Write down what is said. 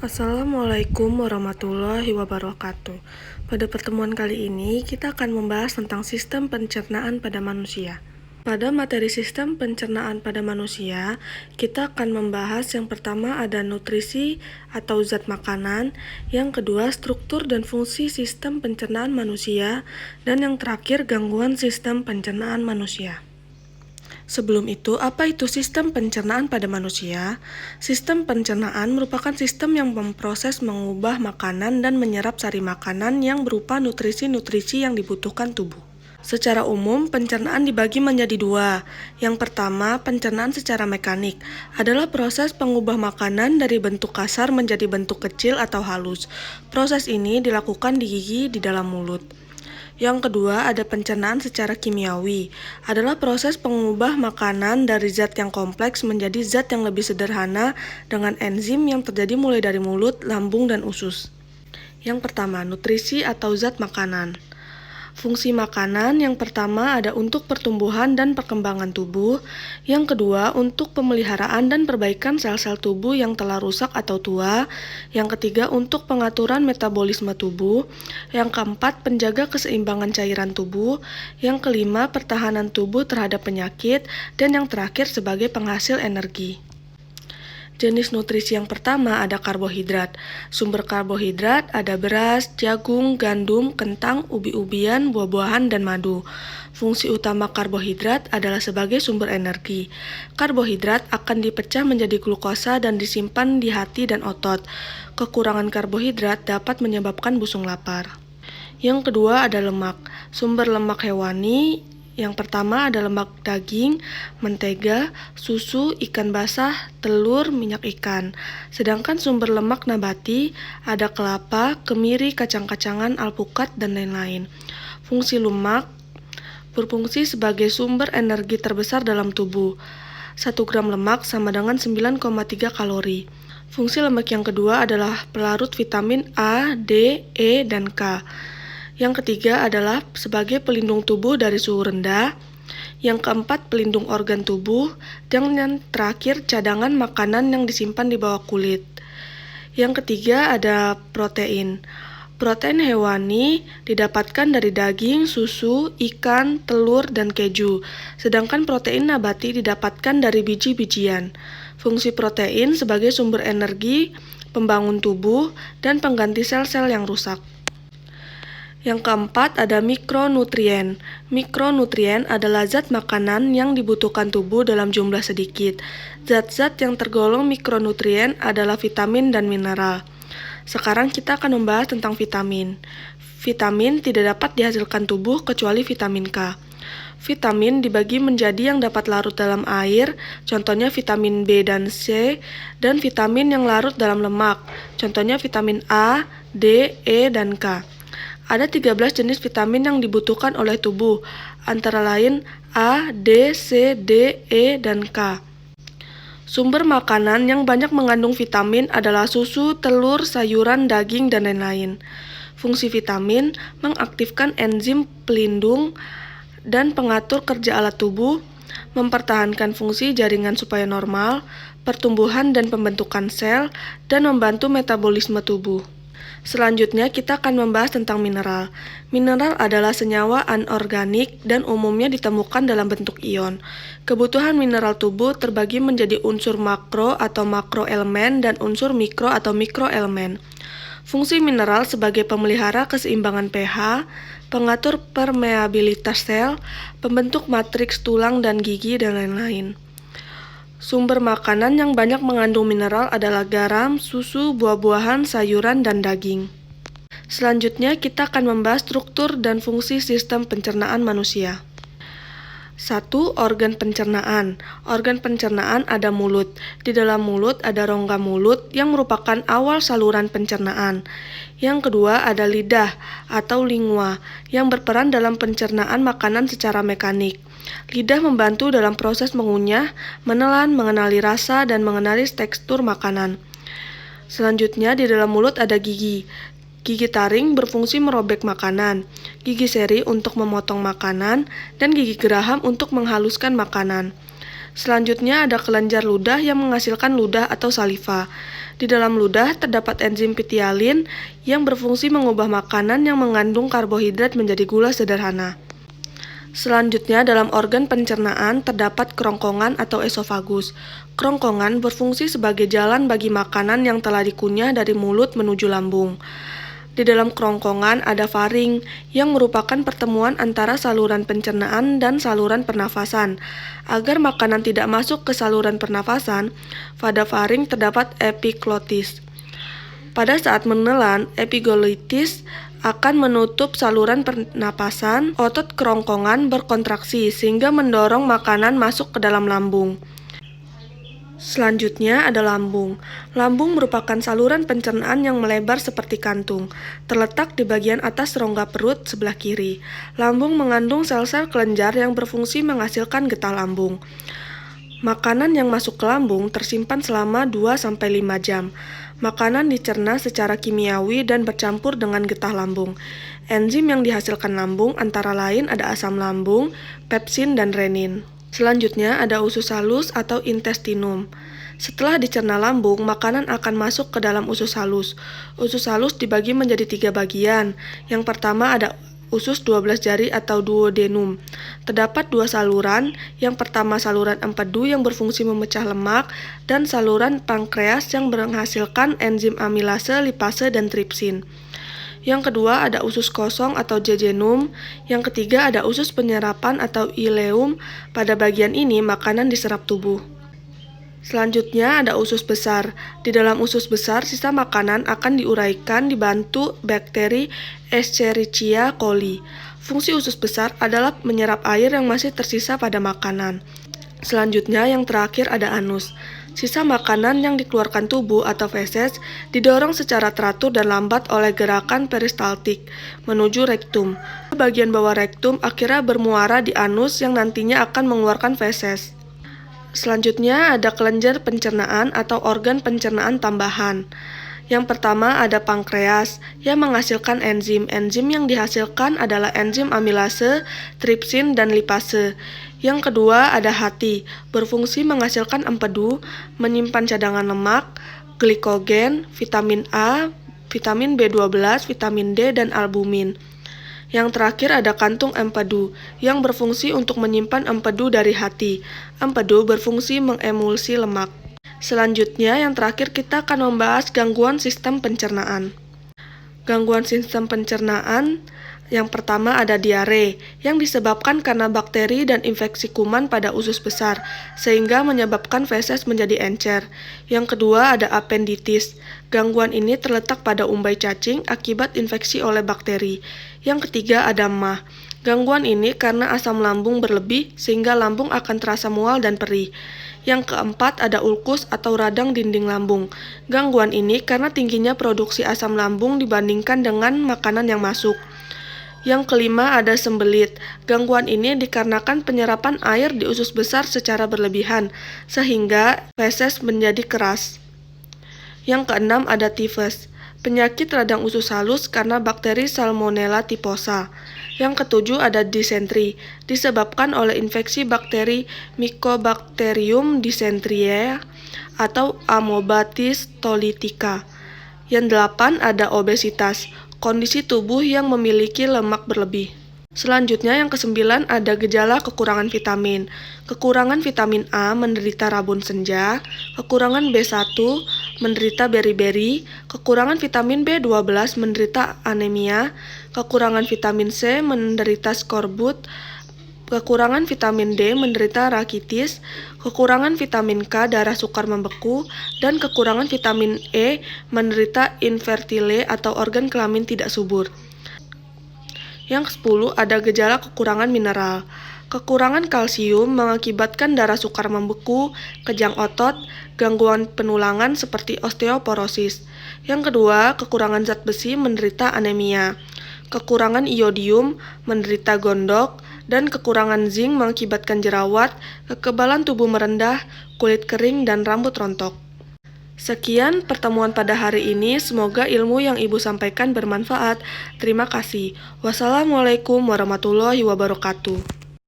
Assalamualaikum warahmatullahi wabarakatuh. Pada pertemuan kali ini, kita akan membahas tentang sistem pencernaan pada manusia. Pada materi sistem pencernaan pada manusia, kita akan membahas yang pertama ada nutrisi atau zat makanan, yang kedua struktur dan fungsi sistem pencernaan manusia, dan yang terakhir gangguan sistem pencernaan manusia. Sebelum itu, apa itu sistem pencernaan pada manusia? Sistem pencernaan merupakan sistem yang memproses, mengubah makanan, dan menyerap sari makanan yang berupa nutrisi-nutrisi yang dibutuhkan tubuh. Secara umum, pencernaan dibagi menjadi dua. Yang pertama, pencernaan secara mekanik adalah proses pengubah makanan dari bentuk kasar menjadi bentuk kecil atau halus. Proses ini dilakukan di gigi di dalam mulut. Yang kedua, ada pencernaan secara kimiawi, adalah proses pengubah makanan dari zat yang kompleks menjadi zat yang lebih sederhana dengan enzim yang terjadi mulai dari mulut, lambung, dan usus. Yang pertama, nutrisi atau zat makanan. Fungsi makanan yang pertama ada untuk pertumbuhan dan perkembangan tubuh, yang kedua untuk pemeliharaan dan perbaikan sel-sel tubuh yang telah rusak atau tua, yang ketiga untuk pengaturan metabolisme tubuh, yang keempat penjaga keseimbangan cairan tubuh, yang kelima pertahanan tubuh terhadap penyakit, dan yang terakhir sebagai penghasil energi. Jenis nutrisi yang pertama ada karbohidrat. Sumber karbohidrat ada beras, jagung, gandum, kentang, ubi-ubian, buah-buahan, dan madu. Fungsi utama karbohidrat adalah sebagai sumber energi. Karbohidrat akan dipecah menjadi glukosa dan disimpan di hati dan otot. Kekurangan karbohidrat dapat menyebabkan busung lapar. Yang kedua ada lemak. Sumber lemak hewani yang pertama ada lemak daging, mentega, susu, ikan basah, telur, minyak ikan. Sedangkan sumber lemak nabati ada kelapa, kemiri, kacang-kacangan, alpukat, dan lain-lain. Fungsi lemak berfungsi sebagai sumber energi terbesar dalam tubuh. 1 gram lemak sama dengan 9,3 kalori. Fungsi lemak yang kedua adalah pelarut vitamin A, D, E, dan K. Yang ketiga adalah sebagai pelindung tubuh dari suhu rendah. Yang keempat, pelindung organ tubuh. Dan yang terakhir, cadangan makanan yang disimpan di bawah kulit. Yang ketiga ada protein. Protein hewani didapatkan dari daging, susu, ikan, telur, dan keju. Sedangkan protein nabati didapatkan dari biji-bijian. Fungsi protein sebagai sumber energi, pembangun tubuh, dan pengganti sel-sel yang rusak. Yang keempat ada mikronutrien. Mikronutrien adalah zat makanan yang dibutuhkan tubuh dalam jumlah sedikit. Zat-zat yang tergolong mikronutrien adalah vitamin dan mineral. Sekarang kita akan membahas tentang vitamin. Vitamin tidak dapat dihasilkan tubuh kecuali vitamin K. Vitamin dibagi menjadi yang dapat larut dalam air, contohnya vitamin B dan C, dan vitamin yang larut dalam lemak, contohnya vitamin A, D, E, dan K. Ada 13 jenis vitamin yang dibutuhkan oleh tubuh, antara lain A, D, C, D, E, dan K. Sumber makanan yang banyak mengandung vitamin adalah susu, telur, sayuran, daging, dan lain-lain. Fungsi vitamin mengaktifkan enzim pelindung dan pengatur kerja alat tubuh, mempertahankan fungsi jaringan supaya normal, pertumbuhan dan pembentukan sel, dan membantu metabolisme tubuh. Selanjutnya kita akan membahas tentang mineral. Mineral adalah senyawa anorganik dan umumnya ditemukan dalam bentuk ion. Kebutuhan mineral tubuh terbagi menjadi unsur makro atau makroelemen dan unsur mikro atau mikroelemen. Fungsi mineral sebagai pemelihara keseimbangan pH, pengatur permeabilitas sel, pembentuk matriks tulang dan gigi, dan lain-lain. Sumber makanan yang banyak mengandung mineral adalah garam, susu, buah-buahan, sayuran, dan daging. Selanjutnya kita akan membahas struktur dan fungsi sistem pencernaan manusia. 1. Organ pencernaan. Organ pencernaan ada mulut. Di dalam mulut ada rongga mulut yang merupakan awal saluran pencernaan. Yang kedua ada lidah atau lingua yang berperan dalam pencernaan makanan secara mekanik. Lidah membantu dalam proses mengunyah, menelan, mengenali rasa, dan mengenali tekstur makanan. Selanjutnya di dalam mulut ada gigi. Gigi taring berfungsi merobek makanan, gigi seri untuk memotong makanan, dan gigi geraham untuk menghaluskan makanan. Selanjutnya ada kelenjar ludah yang menghasilkan ludah atau saliva. Di dalam ludah terdapat enzim pitialin yang berfungsi mengubah makanan yang mengandung karbohidrat menjadi gula sederhana. Selanjutnya, dalam organ pencernaan terdapat kerongkongan atau esofagus. Kerongkongan berfungsi sebagai jalan bagi makanan yang telah dikunyah dari mulut menuju lambung. Di dalam kerongkongan ada faring, yang merupakan pertemuan antara saluran pencernaan dan saluran pernafasan. Agar makanan tidak masuk ke saluran pernafasan, pada faring terdapat epiglotis. Pada saat menelan, epiglotis akan menutup saluran pernapasan, otot kerongkongan berkontraksi sehingga mendorong makanan masuk ke dalam lambung. Selanjutnya ada lambung. Lambung merupakan saluran pencernaan yang melebar seperti kantung, terletak di bagian atas rongga perut sebelah kiri. Lambung mengandung sel-sel kelenjar yang berfungsi menghasilkan getah lambung. Makanan yang masuk ke lambung tersimpan selama 2-5 jam. Makanan dicerna secara kimiawi dan bercampur dengan getah lambung. Enzim yang dihasilkan lambung antara lain ada asam lambung, pepsin, dan renin. Selanjutnya ada usus halus atau intestinum. Setelah dicerna lambung, makanan akan masuk ke dalam usus halus. Usus halus dibagi menjadi 3 bagian. Yang pertama ada usus 12 jari atau duodenum. Terdapat 2 saluran, yang pertama saluran empedu yang berfungsi memecah lemak, dan saluran pankreas yang menghasilkan enzim amilase, lipase, dan tripsin. Yang kedua ada usus kosong atau jejunum. Yang ketiga ada usus penyerapan atau ileum. Pada bagian ini makanan diserap tubuh. Selanjutnya ada usus besar. Di dalam usus besar, sisa makanan akan diuraikan dibantu bakteri Escherichia coli. Fungsi usus besar adalah menyerap air yang masih tersisa pada makanan. Selanjutnya yang terakhir ada anus. Sisa makanan yang dikeluarkan tubuh atau feses didorong secara teratur dan lambat oleh gerakan peristaltik menuju rektum. Bagian bawah rektum akhirnya bermuara di anus yang nantinya akan mengeluarkan feses. Selanjutnya ada kelenjar pencernaan atau organ pencernaan tambahan. Yang pertama ada pankreas yang menghasilkan enzim. Enzim yang dihasilkan adalah enzim amilase, tripsin, dan lipase. Yang kedua ada hati, berfungsi menghasilkan empedu, menyimpan cadangan lemak, glikogen, vitamin A, vitamin B12, vitamin D, dan albumin. Yang terakhir ada kantung empedu, yang berfungsi untuk menyimpan empedu dari hati. Empedu berfungsi mengemulsi lemak. Selanjutnya, yang terakhir kita akan membahas gangguan sistem pencernaan. Gangguan sistem pencernaan yang pertama ada diare, yang disebabkan karena bakteri dan infeksi kuman pada usus besar, sehingga menyebabkan feses menjadi encer. Yang kedua ada apenditis. Gangguan ini terletak pada umbai cacing akibat infeksi oleh bakteri. Yang ketiga ada MAH. Gangguan ini karena asam lambung berlebih, sehingga lambung akan terasa mual dan perih. Yang keempat ada ulkus atau radang dinding lambung. Gangguan ini karena tingginya produksi asam lambung dibandingkan dengan makanan yang masuk. Yang kelima ada sembelit. Gangguan ini dikarenakan penyerapan air di usus besar secara berlebihan, sehingga feses menjadi keras. Yang keenam ada tifus. Penyakit radang usus halus karena bakteri Salmonella typhosa. Yang ketujuh ada disentri, disebabkan oleh infeksi bakteri Mycobacterium dysenteriae atau Amoebatis tolytica. Yang delapan ada obesitas, kondisi tubuh yang memiliki lemak berlebih. Selanjutnya yang kesembilan ada gejala kekurangan vitamin. Kekurangan vitamin A menderita rabun senja, kekurangan B1 menderita beri-beri, kekurangan vitamin B12 menderita anemia, kekurangan vitamin C menderita skorbut, kekurangan vitamin D menderita rakitis, kekurangan vitamin K darah sukar membeku, dan kekurangan vitamin E menderita infertile atau organ kelamin tidak subur. Yang ke-10 ada gejala kekurangan mineral. Kekurangan kalsium mengakibatkan darah sukar membeku, kejang otot, gangguan penulangan seperti osteoporosis. Yang kedua, kekurangan zat besi menderita anemia. Kekurangan iodium menderita gondok, dan kekurangan zinc mengakibatkan jerawat, kekebalan tubuh merendah, kulit kering, dan rambut rontok. Sekian pertemuan pada hari ini, semoga ilmu yang Ibu sampaikan bermanfaat. Terima kasih. Wassalamualaikum warahmatullahi wabarakatuh.